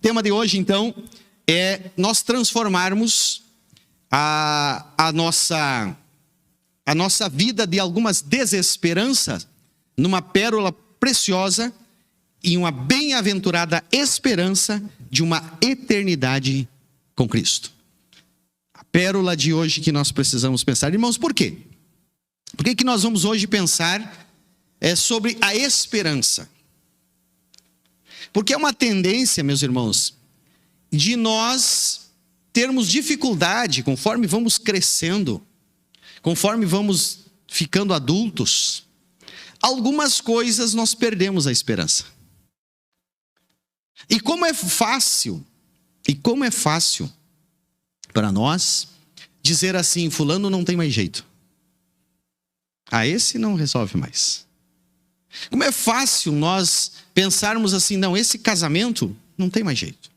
tema de hoje, então, é nós transformarmos a nossa vida de algumas desesperanças numa pérola preciosa e uma bem-aventurada esperança de uma eternidade com Cristo. A pérola de hoje que nós precisamos pensar. Irmãos, por quê? Por que nós vamos hoje pensar sobre a esperança? Porque é uma tendência, meus irmãos, de nós termos dificuldade, conforme vamos crescendo, conforme vamos ficando adultos, algumas coisas nós perdemos a esperança. E como é fácil para nós dizer assim, fulano não tem mais jeito. Esse não resolve mais. Como é fácil nós pensarmos assim, não, esse casamento não tem mais jeito.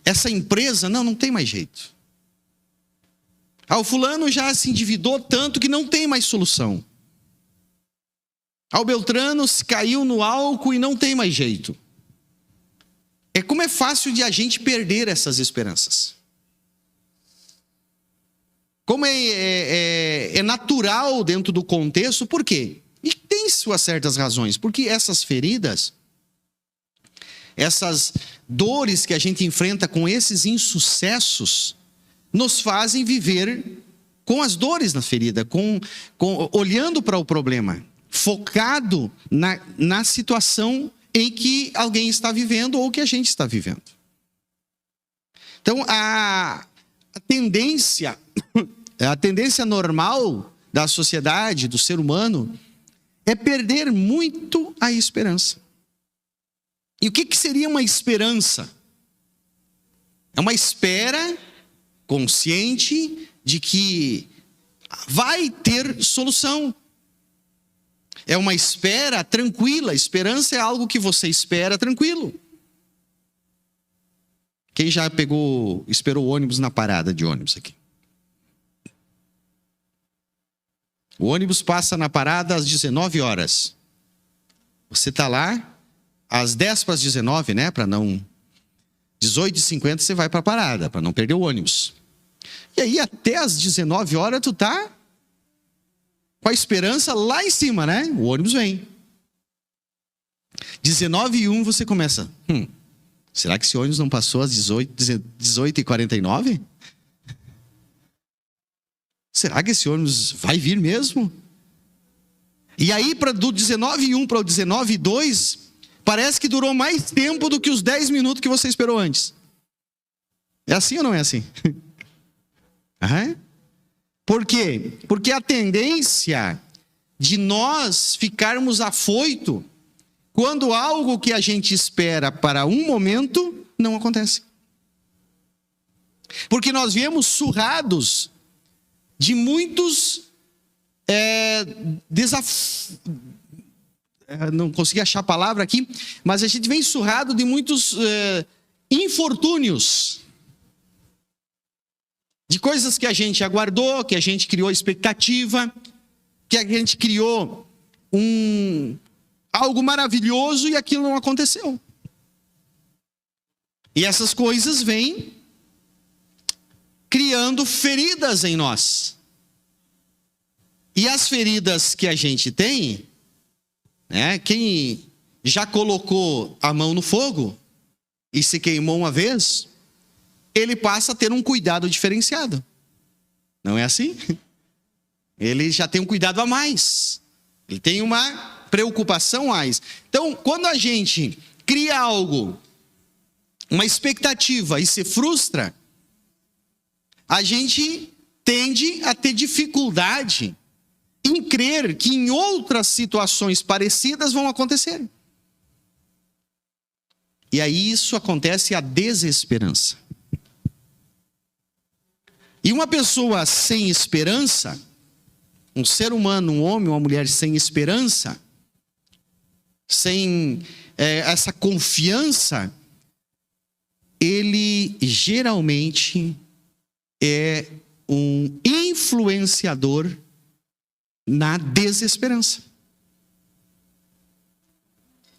Essa empresa, não tem mais jeito. O fulano já se endividou tanto que não tem mais solução. O Beltrano caiu no álcool e não tem mais jeito. Como é fácil de a gente perder essas esperanças. Como é natural dentro do contexto, por quê? E tem suas certas razões, porque essas feridas, essas dores que a gente enfrenta com esses insucessos, nos fazem viver com as dores na ferida, olhando para o problema, focado na situação em que alguém está vivendo ou que a gente está vivendo. Então, a tendência normal da sociedade, do ser humano, é perder muito a esperança. E o que seria uma esperança? É uma espera consciente de que vai ter solução. É uma espera tranquila. Esperança é algo que você espera tranquilo. Quem já esperou o ônibus na parada de ônibus aqui? O ônibus passa na parada às 19 horas. Você está lá às 10 para as 19, né? 18h50 você vai para a parada, para não perder o ônibus. E aí até às 19 horas tu tá com a esperança lá em cima, né? O ônibus vem. 19h01 você começa. Será que esse ônibus não passou às 18h49? Será que esse ônibus vai vir mesmo? E aí, do 19h01 para o 19h02, parece que durou mais tempo do que os 10 minutos que você esperou antes. É assim ou não é assim? Por quê? Porque a tendência de nós ficarmos afoito quando algo que a gente espera para um momento não acontece. Porque nós viemos surrados de muitos desafios. Não consegui achar a palavra aqui, mas a gente vem surrado de muitos infortúnios. De coisas que a gente aguardou, que a gente criou expectativa, que a gente criou algo maravilhoso e aquilo não aconteceu. E essas coisas vêm criando feridas em nós. E as feridas que a gente tem, quem já colocou a mão no fogo e se queimou uma vez, ele passa a ter um cuidado diferenciado. Não é assim? Ele já tem um cuidado a mais. Ele tem uma preocupação a mais. Então, quando a gente cria algo, uma expectativa e se frustra, a gente tende a ter dificuldade em crer que em outras situações parecidas vão acontecer. E aí isso acontece a desesperança. E uma pessoa sem esperança, um ser humano, um homem, uma mulher sem esperança, sem essa confiança, ele geralmente é um influenciador na desesperança.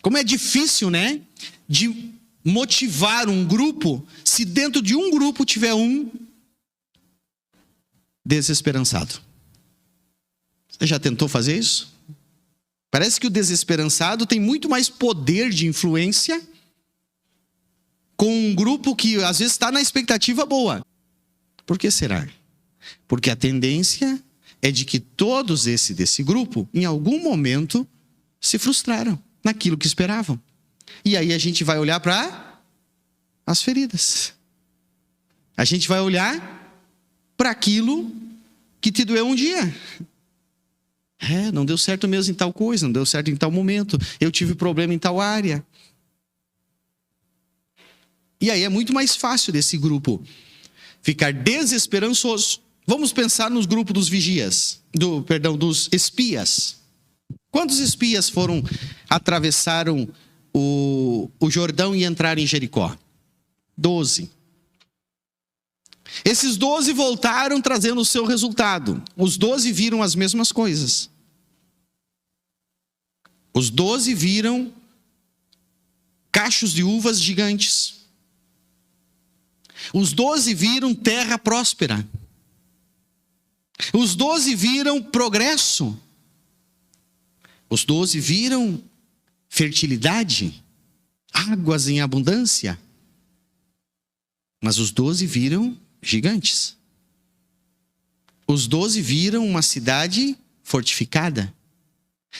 Como é difícil, né? De motivar um grupo, se dentro de um grupo tiver um desesperançado. Você já tentou fazer isso? Parece que o desesperançado tem muito mais poder de influência com um grupo que às vezes está na expectativa boa. Por que será? Porque a tendência é de que todos desse grupo, em algum momento, se frustraram naquilo que esperavam. E aí a gente vai olhar para as feridas. A gente vai olhar para aquilo que te doeu um dia. Não deu certo mesmo em tal coisa, não deu certo em tal momento. Eu tive problema em tal área. E aí é muito mais fácil desse grupo ficar desesperançoso. Vamos pensar nos grupos dos vigias, dos espias. Quantos espias atravessaram o Jordão e entraram em Jericó? 12. Esses 12 voltaram trazendo o seu resultado. Os 12 viram as mesmas coisas. Os 12 viram cachos de uvas gigantes. Os 12 viram terra próspera. Os 12 viram progresso. Os 12 viram fertilidade, águas em abundância. Mas os 12 viram gigantes. Os 12 viram uma cidade fortificada.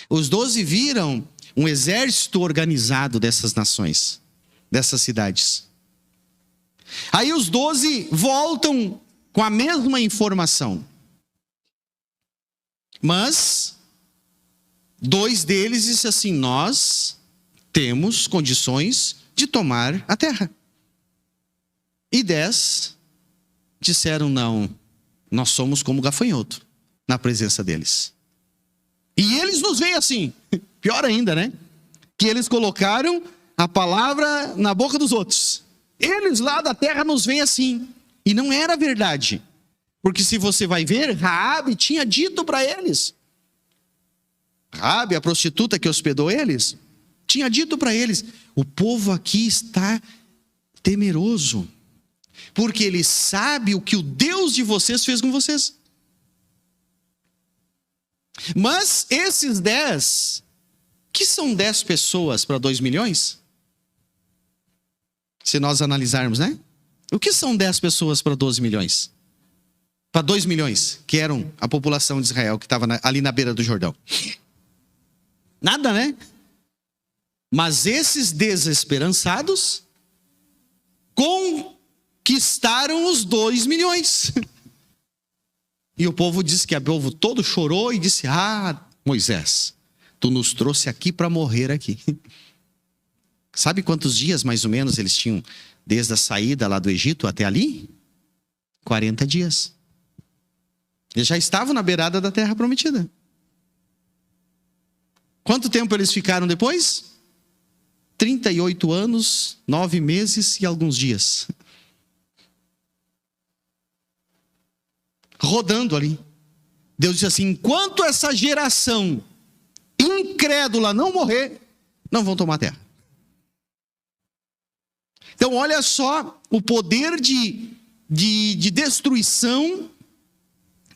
Os 12 viram um exército organizado dessas nações, dessas cidades. Aí os 12 voltam com a mesma informação. Mas 2 deles dizem assim: nós temos condições de tomar a terra. E 10 disseram: não, nós somos como gafanhoto na presença deles. E eles nos veem assim, pior ainda, né? Que eles colocaram a palavra na boca dos outros. Eles lá da terra nos veem assim. E não era verdade. Porque se você vai ver, Raabe tinha dito para eles. Raabe, a prostituta que hospedou eles, tinha dito para eles: o povo aqui está temeroso, porque ele sabe o que o Deus de vocês fez com vocês. Mas esses 10, que são 10 pessoas para 2 milhões? Se nós analisarmos, né? O que são 10 pessoas para 12 milhões? Para 2 milhões, que eram a população de Israel, que estava ali na beira do Jordão. Nada, né? Mas esses desesperançados conquistaram os 2 milhões. E o povo disse que o povo todo chorou e disse: ah, Moisés, tu nos trouxe aqui para morrer aqui. Sabe quantos dias mais ou menos eles tinham desde a saída lá do Egito até ali? 40 dias. Eles já estavam na beirada da terra prometida. Quanto tempo eles ficaram depois? 38 anos, 9 meses e alguns dias. Rodando ali. Deus disse assim: enquanto essa geração incrédula não morrer, não vão tomar terra. Então olha só o poder de destruição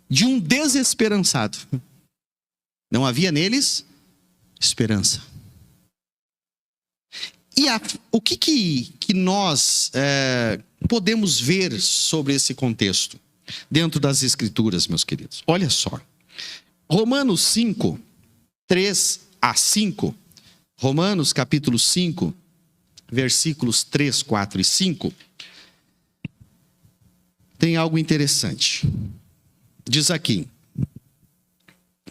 de um desesperançado. Não havia neles esperança. E o que nós podemos ver sobre esse contexto dentro das Escrituras, meus queridos? Olha só. Romanos 5, 3 a 5. Romanos capítulo 5, versículos 3, 4 e 5. Tem algo interessante. Diz aqui.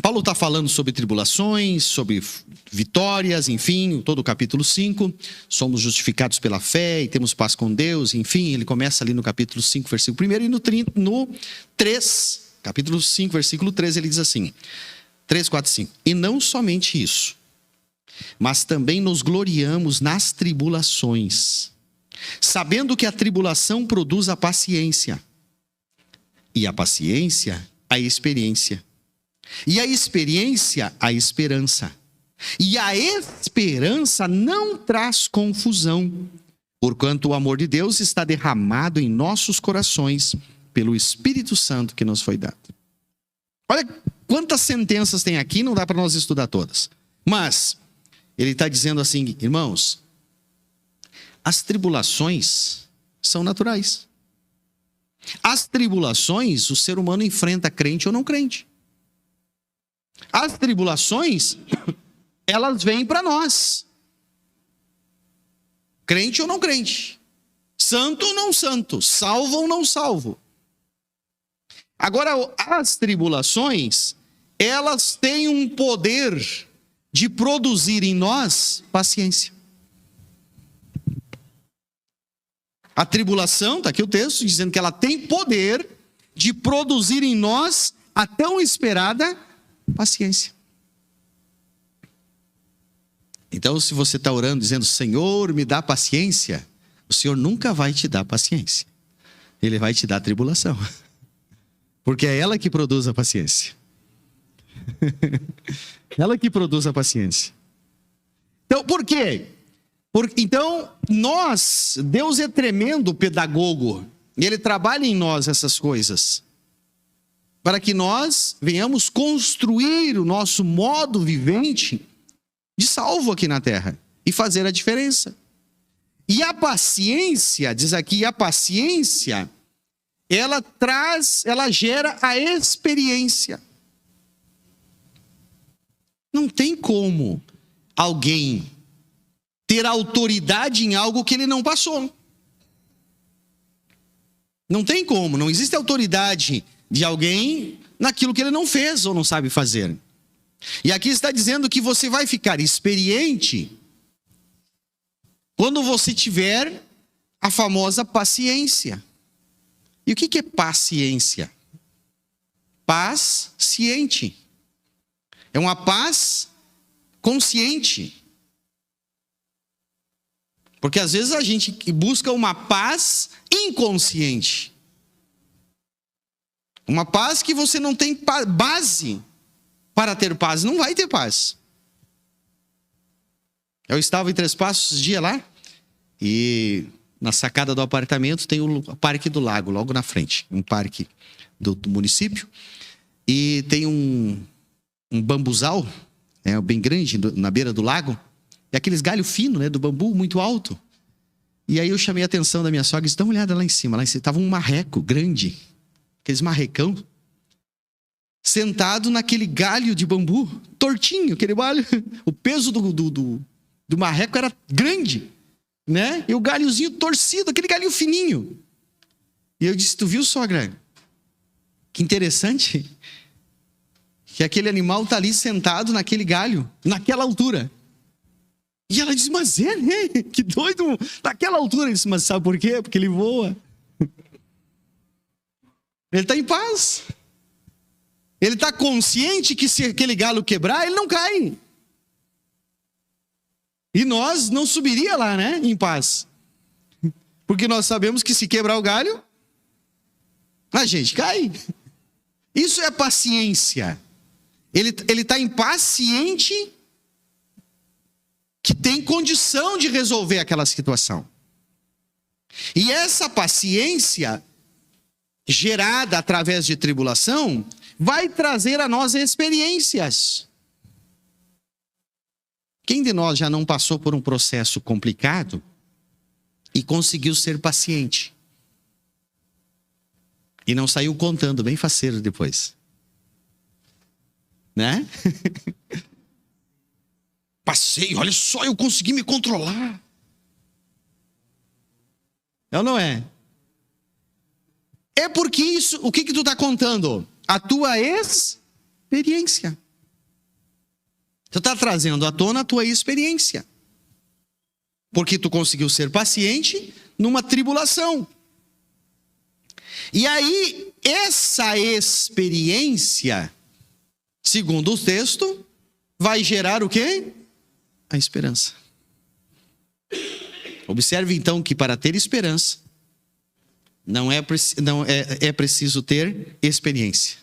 Paulo está falando sobre tribulações, sobre vitórias, enfim, todo o capítulo 5. Somos justificados pela fé e temos paz com Deus, enfim. Ele começa ali no capítulo 5, versículo 1. E no 3, capítulo 5, versículo 3, ele diz assim: 3, 4, 5. E não somente isso, mas também nos gloriamos nas tribulações, sabendo que a tribulação produz a paciência, e a paciência, a experiência, e a experiência, a esperança. E a esperança não traz confusão, porquanto o amor de Deus está derramado em nossos corações pelo Espírito Santo que nos foi dado. Olha quantas sentenças tem aqui, não dá para nós estudar todas. Mas ele está dizendo assim, irmãos, as tribulações são naturais. As tribulações o ser humano enfrenta, crente ou não crente. As tribulações, elas vêm para nós. Crente ou não crente. Santo ou não santo. Salvo ou não salvo. Agora, as tribulações, elas têm um poder de produzir em nós paciência. A tribulação, está aqui o texto, dizendo que ela tem poder de produzir em nós a tão esperada paciência. Então, se você está orando dizendo, Senhor, me dá paciência, o Senhor nunca vai te dar paciência. Ele vai te dar tribulação. Porque é ela que produz a paciência. Ela que produz a paciência. Então, por quê? Então, Deus é tremendo pedagogo. E Ele trabalha em nós essas coisas. Para que nós venhamos construir o nosso modo vivente de salvo aqui na terra. E fazer a diferença. E a paciência, diz aqui, a paciência, ela gera a experiência. Não tem como alguém ter autoridade em algo que ele não passou. Não tem como, não existe autoridade de alguém naquilo que ele não fez ou não sabe fazer. E aqui está dizendo que você vai ficar experiente quando você tiver a famosa paciência. E o que é paciência? Paz ciente. É uma paz consciente. Porque às vezes a gente busca uma paz inconsciente. Uma paz que você não tem base para ter paz. Não vai ter paz. Eu estava em Três Passos esse dia lá. E na sacada do apartamento tem o Parque do Lago, logo na frente. Um parque do município. E tem um bambuzal, bem grande, na beira do lago. E aqueles galhos finos, do bambu, muito alto. E aí eu chamei a atenção da minha sogra e disse, dá uma olhada lá em cima. Lá em cima estava um marreco grande. Aqueles marrecão. Sentado naquele galho de bambu. Tortinho, aquele galho. O peso do marreco era grande. Né? E o galhozinho torcido, aquele galho fininho. E eu disse, tu viu, sogra? Que interessante. Que aquele animal está ali sentado naquele galho. Naquela altura. E ela diz, mas né? Que doido, naquela altura. Ele disse, mas sabe por quê? Porque ele voa. Ele está em paz. Ele está consciente que se aquele galo quebrar, ele não cai. E nós não subiria lá, né? Em paz. Porque nós sabemos que se quebrar o galho, a gente cai. Isso é paciência. Ele está impaciente que tem condição de resolver aquela situação. E essa paciência, gerada através de tribulação, vai trazer a nós experiências. Quem de nós já não passou por um processo complicado e conseguiu ser paciente? E não saiu contando, bem faceiro depois. Né? Passei, olha só, eu consegui me controlar. É ou não é? É porque isso, o que tu está contando? A tua experiência. Tu está trazendo à tona a tua experiência. Porque tu conseguiu ser paciente numa tribulação. E aí, essa experiência, segundo o texto, vai gerar o quê? A esperança. Observe então que para ter esperança, é preciso ter experiência.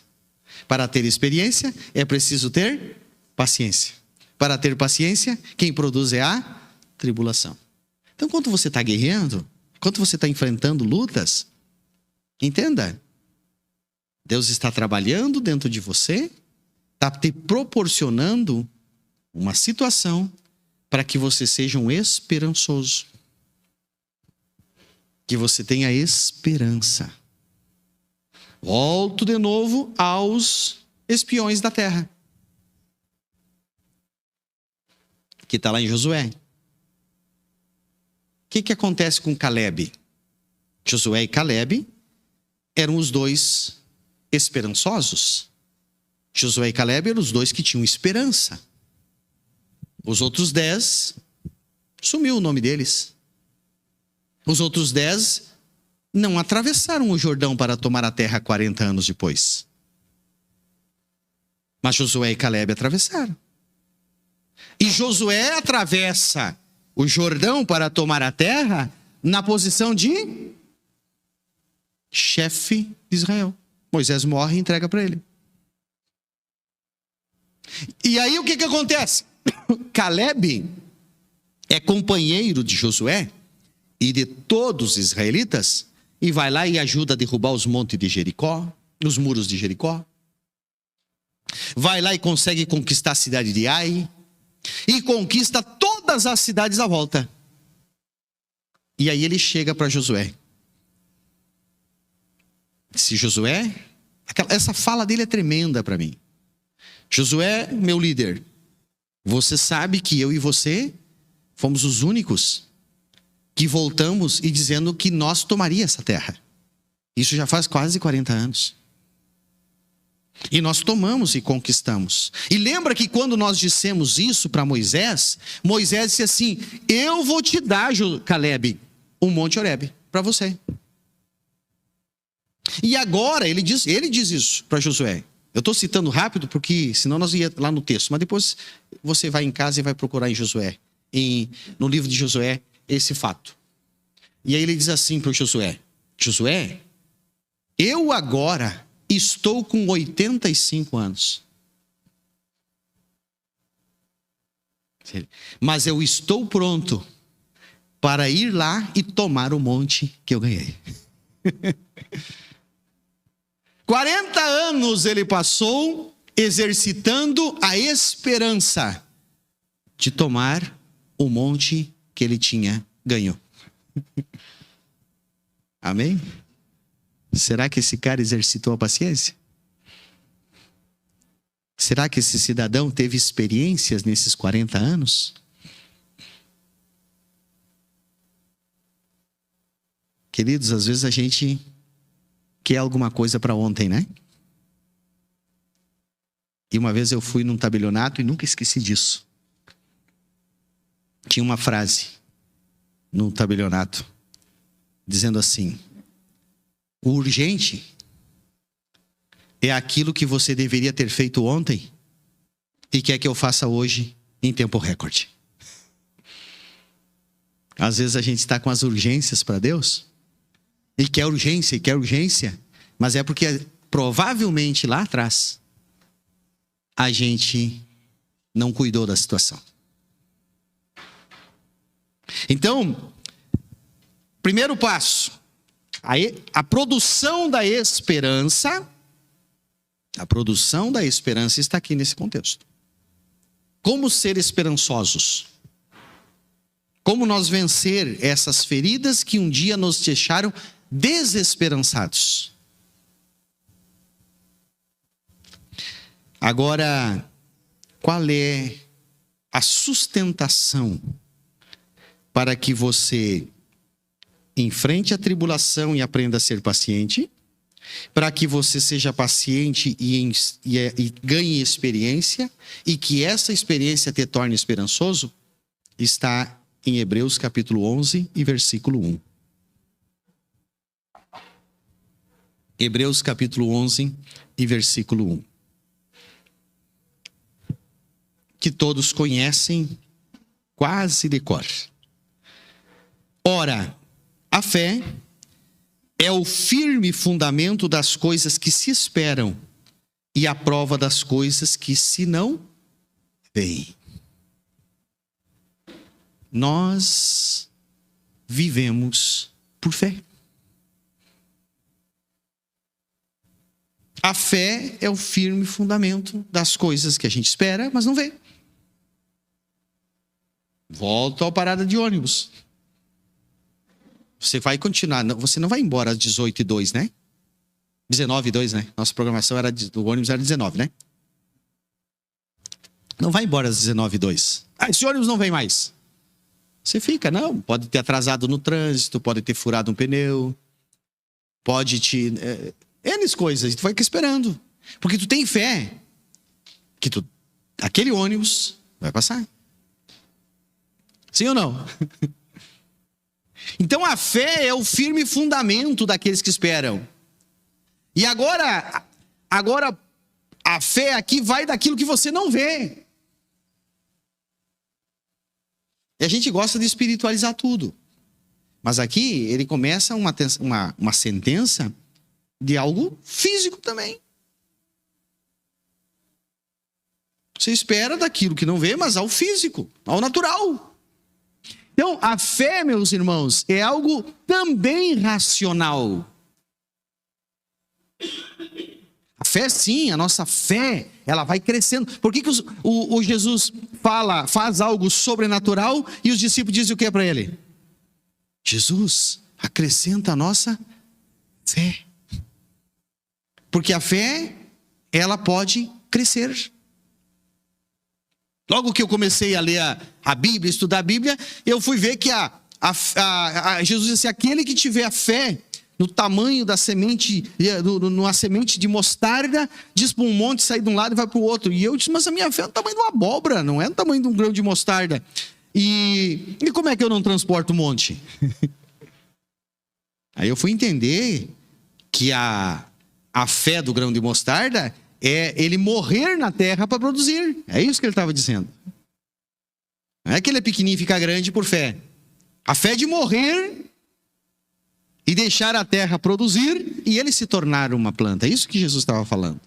Para ter experiência, é preciso ter paciência. para ter paciência, quem produz é a tribulação. Então, quando você está guerreando, quando você está enfrentando lutas, entenda, Deus está trabalhando dentro de você, está te proporcionando uma situação para que você seja um esperançoso. Que você tenha esperança. Volto de novo aos espiões da terra. Que está lá em Josué. O que acontece com Caleb? Josué e Caleb eram os dois esperançosos. Josué e Caleb eram os dois que tinham esperança. Os outros 10, sumiu o nome deles. Os outros 10 não atravessaram o Jordão para tomar a terra 40 anos depois. Mas Josué e Caleb atravessaram. E Josué atravessa o Jordão para tomar a terra na posição de chefe de Israel. Moisés morre e entrega para ele. E aí o que acontece? Caleb é companheiro de Josué e de todos os israelitas e vai lá e ajuda a derrubar os montes de Jericó, os muros de Jericó. Vai lá e consegue conquistar a cidade de Ai e conquista todas as cidades à volta. E aí ele chega para Josué. Se Josué, essa fala dele é tremenda para mim. Josué, meu líder, você sabe que eu e você fomos os únicos que voltamos e dizendo que nós tomaria essa terra. Isso já faz quase 40 anos. E nós tomamos e conquistamos. E lembra que quando nós dissemos isso para Moisés, Moisés disse assim: eu vou te dar, Caleb, o Monte Horebe para você. E agora ele diz isso para Josué. Eu estou citando rápido porque senão nós ia lá no texto. Mas depois você vai em casa e vai procurar em Josué. No livro de Josué, esse fato. E aí ele diz assim para o Josué: Josué, eu agora estou com 85 anos. Mas eu estou pronto para ir lá e tomar o monte que eu ganhei. 40 anos ele passou exercitando a esperança de tomar o monte que ele tinha ganho. Amém? Será que esse cara exercitou a paciência? Será que esse cidadão teve experiências nesses 40 anos? Queridos, às vezes a gente quer alguma coisa para ontem, né? E uma vez eu fui num tabelionato e nunca esqueci disso. Tinha uma frase no tabelionato dizendo assim: o urgente é aquilo que você deveria ter feito ontem e quer que eu faça hoje em tempo recorde. Às vezes a gente está com as urgências para Deus e quer urgência, mas é porque provavelmente lá atrás a gente não cuidou da situação. Então, primeiro passo, a produção da esperança está aqui nesse contexto. Como ser esperançosos? Como nós vencer essas feridas que um dia nos deixaram desesperançados? Agora, qual é a sustentação para que você enfrente a tribulação e aprenda a ser paciente, para que você seja paciente e ganhe experiência, e que essa experiência te torne esperançoso? Está em Hebreus capítulo 11 e versículo 1. Hebreus capítulo 11 e versículo 1. Que todos conhecem quase de cor. Ora, a fé é o firme fundamento das coisas que se esperam e a prova das coisas que se não veem. nós vivemos por fé. A fé é o firme fundamento das coisas que a gente espera, mas não vê. Volta à parada de ônibus. Você vai continuar, você não vai embora às 18h02, né? 19h02, né? Nossa programação do ônibus era 19, né? Não vai embora às 19h02. Esse ônibus não vem mais. Você fica, não. Pode ter atrasado no trânsito, pode ter furado um pneu, pode te... N coisas, tu vai ficar esperando. Porque tu tem fé que aquele ônibus vai passar. Sim ou não? Então a fé é o firme fundamento daqueles que esperam. E agora a fé aqui vai daquilo que você não vê. E a gente gosta de espiritualizar tudo. Mas aqui ele começa uma sentença de algo físico também. Você espera daquilo que não vê, mas ao físico, ao natural. Então, a fé, meus irmãos, é algo também racional. A fé, sim, a nossa fé, ela vai crescendo. Por que o Jesus faz algo sobrenatural e os discípulos dizem o que para ele? Jesus, acrescenta a nossa fé. Porque a fé, ela pode crescer. Logo que eu comecei a ler a Bíblia, estudar a Bíblia, eu fui ver que Jesus disse, aquele que tiver a fé no tamanho da semente, numa semente de mostarda, diz para um monte sair de um lado e vai para o outro. E eu disse, mas a minha fé é do tamanho de uma abóbora, não é do tamanho de um grão de mostarda. E como é que eu não transporto um monte? Aí eu fui entender que a fé do grão de mostarda é ele morrer na terra para produzir. É isso que ele estava dizendo. Não é que ele é pequenininho e fica grande por fé. A fé de morrer e deixar a terra produzir e ele se tornar uma planta. É isso que Jesus estava falando.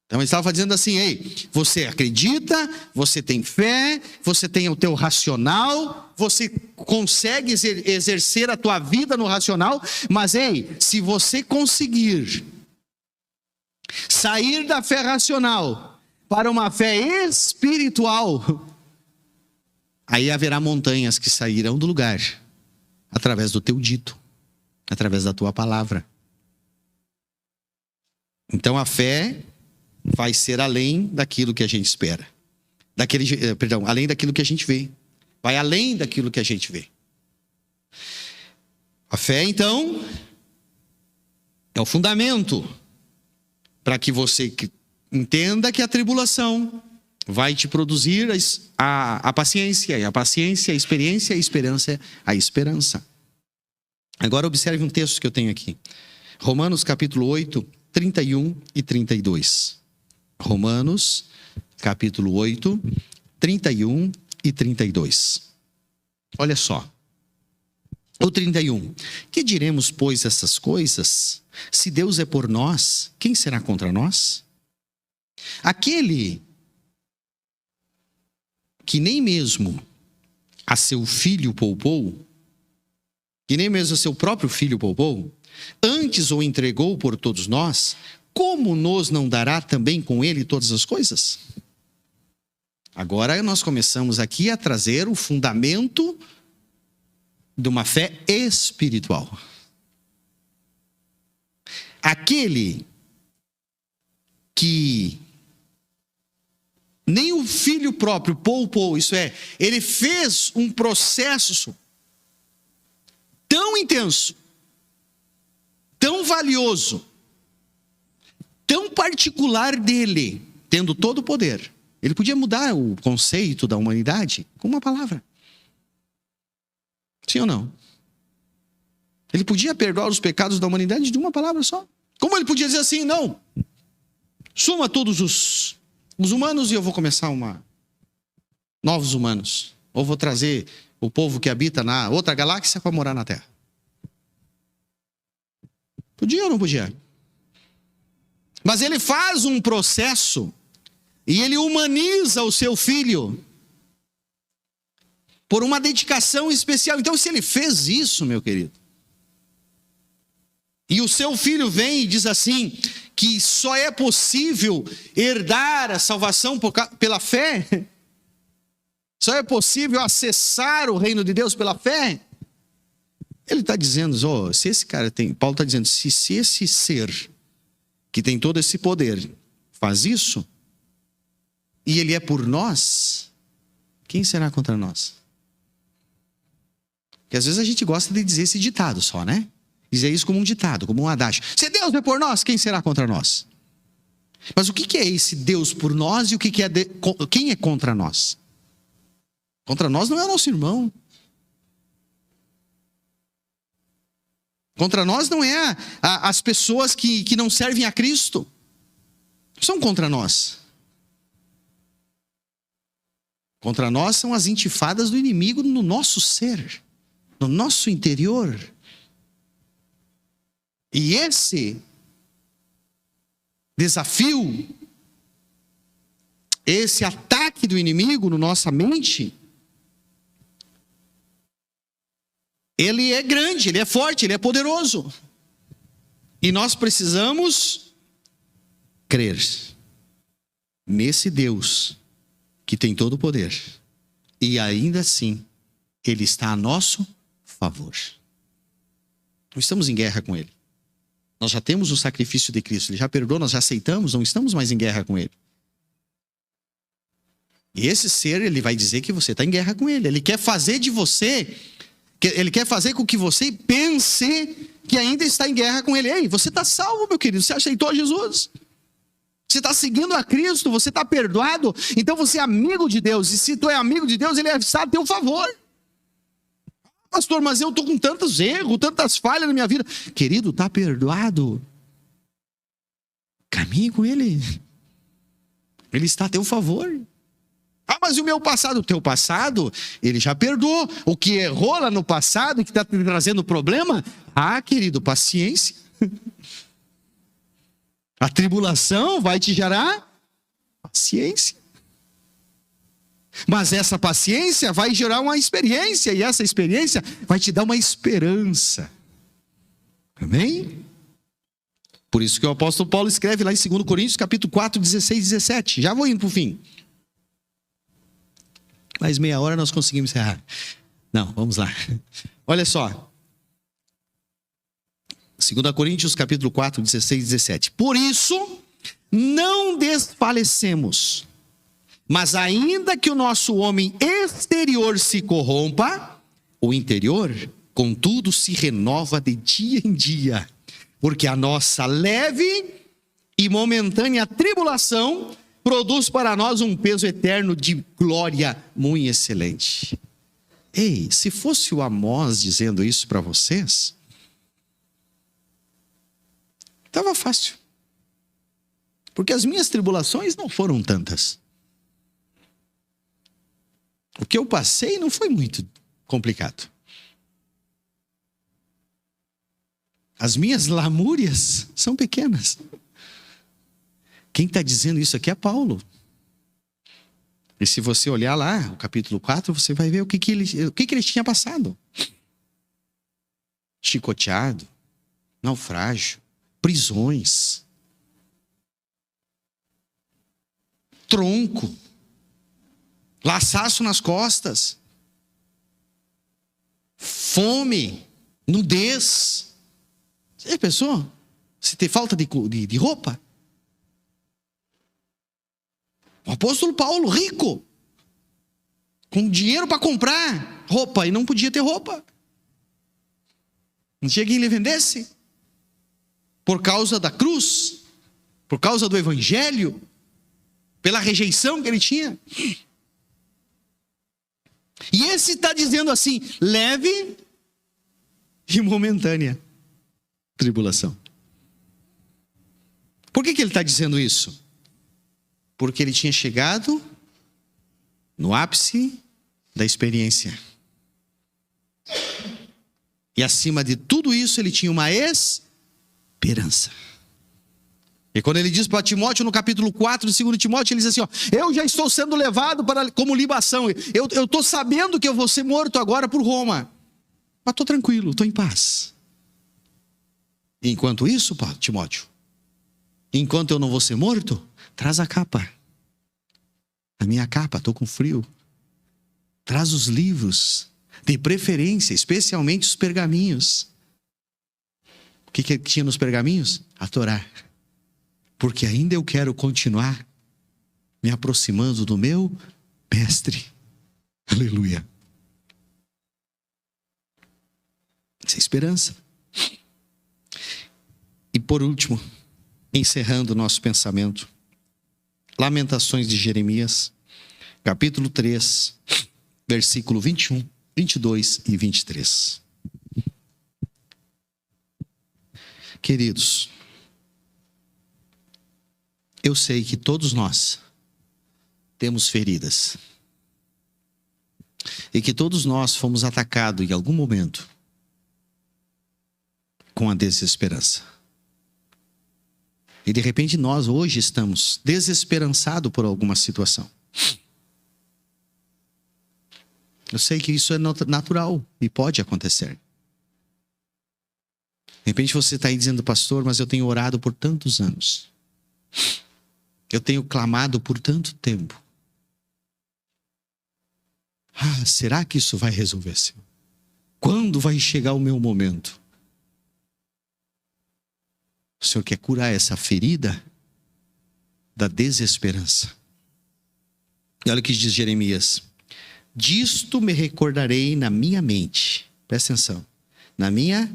Então ele estava dizendo assim, ei, você acredita, você tem fé, você tem o teu racional, você consegue exercer a tua vida no racional, mas ei, se você conseguir sair da fé racional para uma fé espiritual, aí haverá montanhas que sairão do lugar, através do teu dito, através da tua palavra. Então a fé vai ser além daquilo que a gente espera. Além daquilo que a gente vê. Vai além daquilo que a gente vê. A fé, então, é o fundamento para que você entenda que a tribulação vai te produzir a paciência, e a paciência, a experiência, a esperança, a esperança. Agora observe um texto que eu tenho aqui. Romanos capítulo 8, 31 e 32. Romanos, capítulo 8, 31 e 32. Olha só. O 31. Que diremos, pois, essas coisas? Se Deus é por nós, quem será contra nós? Aquele que nem mesmo a seu filho poupou, que nem mesmo a seu próprio filho poupou, antes o entregou por todos nós, como nos não dará também com ele todas as coisas? Agora nós começamos aqui a trazer o fundamento de uma fé espiritual. Aquele que nem o filho próprio poupou, isso é, ele fez um processo tão intenso, tão valioso, tão particular dele, tendo todo o poder. Ele podia mudar o conceito da humanidade com uma palavra. Sim ou não? Ele podia perdoar os pecados da humanidade de uma palavra só. Como ele podia dizer assim, não, suma todos os humanos e eu vou começar novos humanos. Ou vou trazer o povo que habita na outra galáxia para morar na Terra. Podia ou não podia? Mas ele faz um processo e ele humaniza o seu filho. por uma dedicação especial. Então, se ele fez isso, meu querido, e o seu filho vem e diz assim, que só é possível herdar a salvação pela fé, só é possível acessar o reino de Deus pela fé, ele está dizendo, se esse cara tem, Paulo está dizendo, se esse ser que tem todo esse poder faz isso, e ele é por nós, quem será contra nós? Porque às vezes a gente gosta de dizer esse ditado só, né? Dizer isso como um ditado, como um adágio. Se Deus é por nós, quem será contra nós? Mas o que é esse Deus por nós e quem é contra nós? Contra nós não é o nosso irmão. Contra nós não é as pessoas que não servem a Cristo. São contra nós. Contra nós são as intifadas do inimigo no nosso ser, no nosso interior. E esse desafio, esse ataque do inimigo na nossa mente, ele é grande, ele é forte, ele é poderoso. E nós precisamos crer nesse Deus que tem todo o poder. E ainda assim, ele está a nosso favor. Não estamos em guerra com ele. Nós já temos o sacrifício de Cristo. Ele já perdoou, nós já aceitamos, não estamos mais em guerra com ele. E esse ser, ele vai dizer que você está em guerra com ele. Ele quer fazer de você... Ele quer fazer com que você pense que ainda está em guerra com ele. Ei, você está salvo, meu querido. Você aceitou Jesus. Você está seguindo a Cristo. Você está perdoado. Então você é amigo de Deus. E se tu é amigo de Deus, ele está a teu favor. Pastor, mas eu estou com tantos erros, tantas falhas na minha vida. Querido, está perdoado. Caminhe com ele. Ele está a teu favor. Ah, mas e o meu passado? O teu passado, ele já perdoou. O que errou lá no passado, que está te trazendo problema, querido, paciência. A tribulação vai te gerar paciência. Mas essa paciência vai gerar uma experiência, e essa experiência vai te dar uma esperança. Amém? Por isso que o apóstolo Paulo escreve lá em 2 Coríntios, capítulo 4, 16 e 17. Já vou indo para o fim. Mais meia hora nós conseguimos encerrar. Não, vamos lá. Olha só. 2 Coríntios, capítulo 4, 16 e 17. Por isso, não desfalecemos. Mas ainda que o nosso homem exterior se corrompa, o interior, contudo, se renova de dia em dia. Porque a nossa leve e momentânea tribulação produz para nós um peso eterno de glória muito excelente. Ei, se fosse o Amós dizendo isso para vocês, estava fácil. Porque as minhas tribulações não foram tantas. O que eu passei não foi muito complicado. As minhas lamúrias são pequenas. Quem está dizendo isso aqui é Paulo. E se você olhar lá, o capítulo 4, você vai ver o que ele tinha passado. Chicoteado, naufrágio, prisões, tronco, laçaço nas costas, fome, nudez. Você já pensou? Se tem falta de roupa? O apóstolo Paulo, rico, com dinheiro para comprar roupa, e não podia ter roupa. Não tinha quem lhe vendesse. Por causa da cruz, por causa do evangelho, pela rejeição que ele tinha. E esse está dizendo assim, leve e momentânea tribulação. Por que ele está dizendo isso? Porque ele tinha chegado no ápice da experiência. E acima de tudo isso, ele tinha uma esperança. E quando ele diz para Timóteo, no capítulo 4 de 2 Timóteo, ele diz assim, ó, eu já estou sendo levado como libação. Eu estou sabendo que eu vou ser morto agora por Roma. Mas estou tranquilo, estou em paz. Enquanto isso, Timóteo, enquanto eu não vou ser morto, traz a capa. A minha capa, estou com frio. Traz os livros, de preferência, especialmente os pergaminhos. O que tinha nos pergaminhos? A Torá. Porque ainda eu quero continuar me aproximando do meu mestre. Aleluia. Essa é esperança. E por último, encerrando o nosso pensamento, Lamentações de Jeremias, capítulo 3, versículo 21, 22 e 23. Queridos, eu sei que todos nós temos feridas. E que todos nós fomos atacados em algum momento com a desesperança. E de repente nós hoje estamos desesperançados por alguma situação. Eu sei que isso é natural e pode acontecer. De repente você está aí dizendo, pastor, mas eu tenho orado por tantos anos. Eu tenho clamado por tanto tempo. Será que isso vai resolver, Senhor? Quando vai chegar o meu momento? O Senhor quer curar essa ferida da desesperança. E olha o que diz Jeremias. Disto me recordarei na minha mente. Presta atenção. Na minha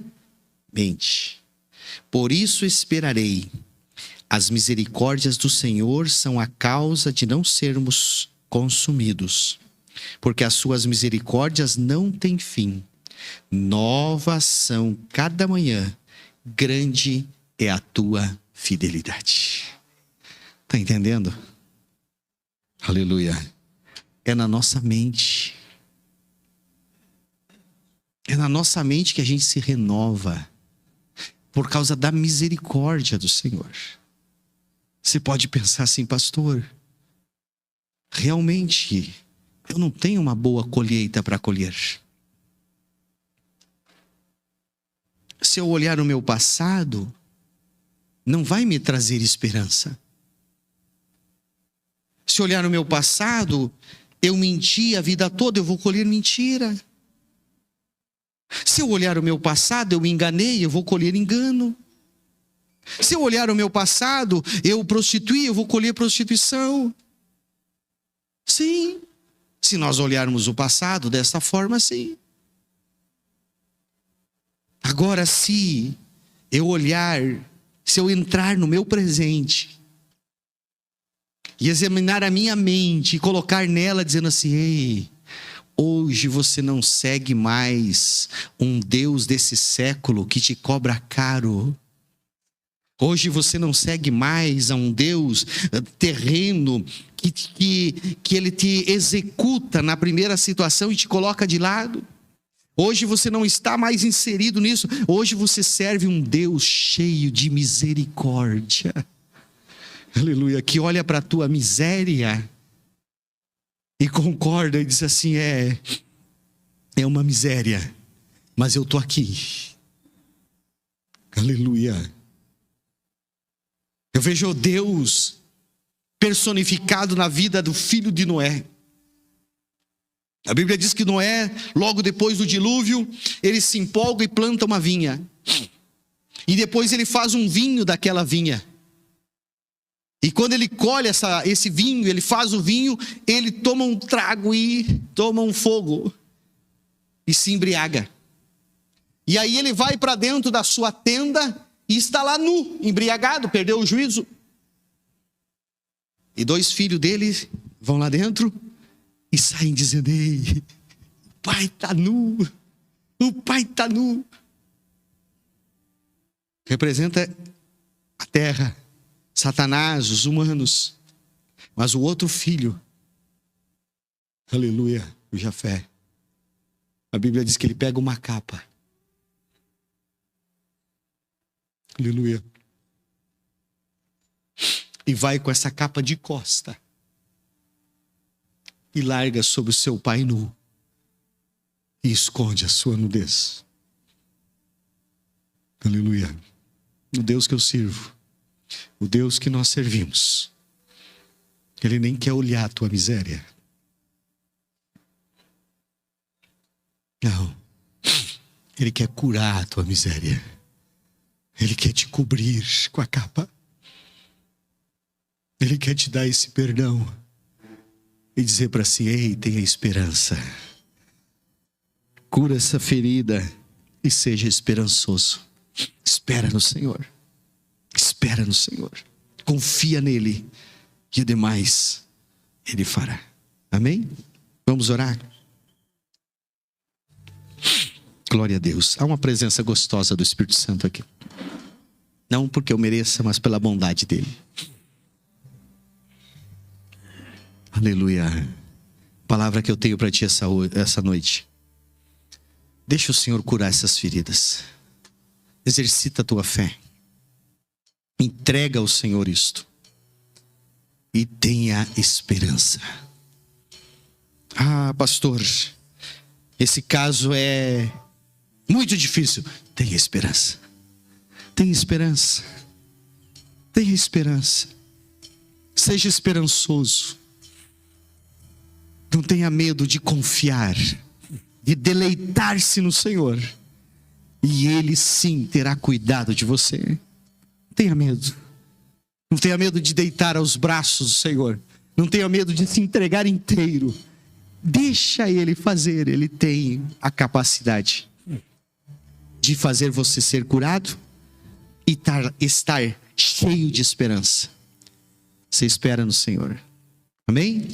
mente. Por isso esperarei. As misericórdias do Senhor são a causa de não sermos consumidos. Porque as suas misericórdias não têm fim. Novas são cada manhã. Grande é a tua fidelidade. Está entendendo? Aleluia. É na nossa mente. É na nossa mente que a gente se renova. Por causa da misericórdia do Senhor. Você pode pensar assim, pastor, realmente eu não tenho uma boa colheita para colher. Se eu olhar o meu passado, não vai me trazer esperança. Se eu olhar no meu passado, eu menti a vida toda, eu vou colher mentira. Se eu olhar o meu passado, eu me enganei, eu vou colher engano. Se eu olhar o meu passado, eu prostituí, eu vou colher prostituição. Sim. Se nós olharmos o passado dessa forma, sim. Agora, se eu entrar no meu presente e examinar a minha mente e colocar nela dizendo assim, ei, hoje você não segue mais um Deus desse século que te cobra caro. Hoje você não segue mais a um Deus terreno que ele te executa na primeira situação e te coloca de lado. Hoje você não está mais inserido nisso. Hoje você serve um Deus cheio de misericórdia. Aleluia. Que olha para a tua miséria e concorda e diz assim, é uma miséria, mas eu estou aqui. Aleluia. Eu vejo Deus personificado na vida do filho de Noé. A Bíblia diz que Noé, logo depois do dilúvio, ele se empolga e planta uma vinha. E depois ele faz um vinho daquela vinha. E quando ele colhe esse vinho, ele faz o vinho, ele toma um trago e toma um fogo. E se embriaga. E aí ele vai para dentro da sua tenda e está lá nu, embriagado, perdeu o juízo. E 2 filhos dele vão lá dentro e saem dizendo, ei, o pai está nu, o pai está nu. Representa a terra, Satanás, os humanos. Mas o outro filho, aleluia, o Jafé, a Bíblia diz que ele pega uma capa. Aleluia. e vai com essa capa de costa e larga sobre o seu pai nu e esconde a sua nudez. Aleluia. O Deus que eu sirvo, o Deus que nós servimos, Ele nem quer olhar a tua miséria. Não. Ele quer curar a tua miséria. Ele quer te cobrir com a capa. Ele quer te dar esse perdão e dizer para si: ei, tenha esperança. Cura essa ferida e seja esperançoso. Espera no Senhor. Espera no Senhor. Confia nele e o demais Ele fará. Amém? Vamos orar? Glória a Deus. Há uma presença gostosa do Espírito Santo aqui. Não porque eu mereça, mas pela bondade dele. Aleluia. Palavra que eu tenho para ti essa noite. Deixa o Senhor curar essas feridas. Exercita a tua fé. Entrega ao Senhor isto. E tenha esperança. Ah, pastor, esse caso é muito difícil. Tenha esperança. Tenha esperança. Tenha esperança. Seja esperançoso. Não tenha medo de confiar, de deleitar-se no Senhor. E Ele sim terá cuidado de você. Não tenha medo. Não tenha medo de deitar aos braços do Senhor. Não tenha medo de se entregar inteiro. Deixa Ele fazer. Ele tem a capacidade de fazer você ser curado e estar cheio de esperança. Você espera no Senhor. Amém?